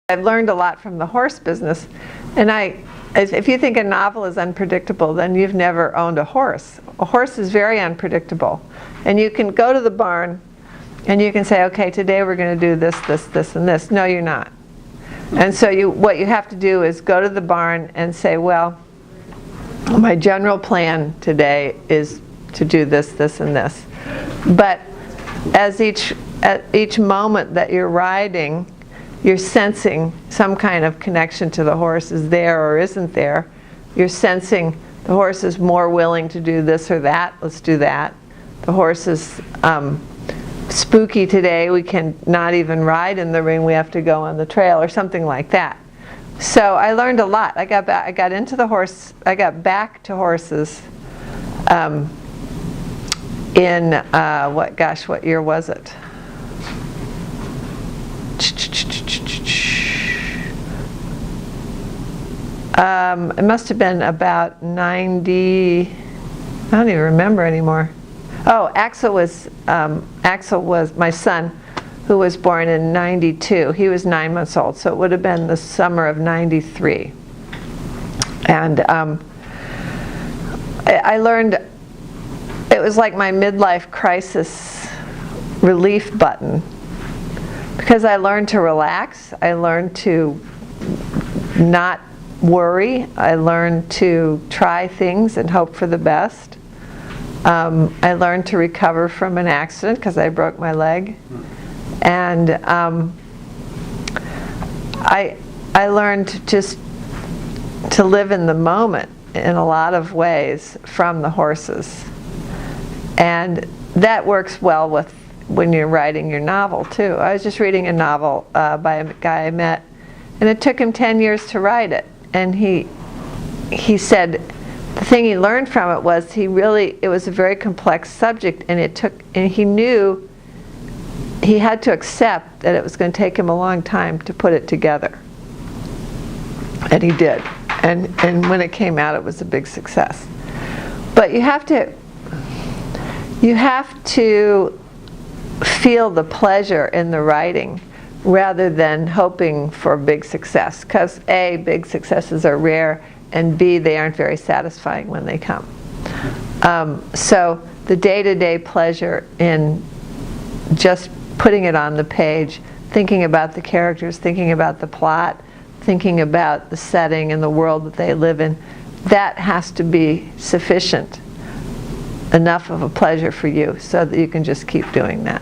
I've learned a lot from the horse business, and if you think a novel is unpredictable, then you've never owned a horse. A horse is very unpredictable, and you can go to the barn and you can say, okay, today we're going to do this, this, this, and this. No, you're not. And so what you have to do is go to the barn and say, well, my general plan today is to do this, this, and this. But at each moment that you're riding, you're sensing some kind of connection to the horse is there or isn't there. You're sensing the horse is more willing to do this or that. Let's do that. The horse is spooky today. We can not even ride in the ring. We have to go on the trail or something like that. So I learned a lot. I got back to horses in what year was it? It must have been about 90. I don't even remember anymore. Oh, Axel was my son, who was born in 92. He was 9 months old, so it would have been the summer of 93. And I learned, it was like my midlife crisis relief button, because I learned to relax. I learned to not worry. I learned to try things and hope for the best. I learned to recover from an accident because I broke my leg. And I learned just to live in the moment in a lot of ways from the horses. And that works well with when you're writing your novel too. I was just reading a novel by a guy I met, and it took him 10 years to write it. And he said the thing he learned from it was it was a very complex subject, and he knew he had to accept that it was going to take him a long time to put it together. And he did. And when it came out, it was a big success. But you have to feel the pleasure in the writing rather than hoping for big success, because A, big successes are rare, and B, they aren't very satisfying when they come. So the day-to-day pleasure in just putting it on the page, thinking about the characters, thinking about the plot, thinking about the setting and the world that they live in, that has to be sufficient enough of a pleasure for you so that you can just keep doing that.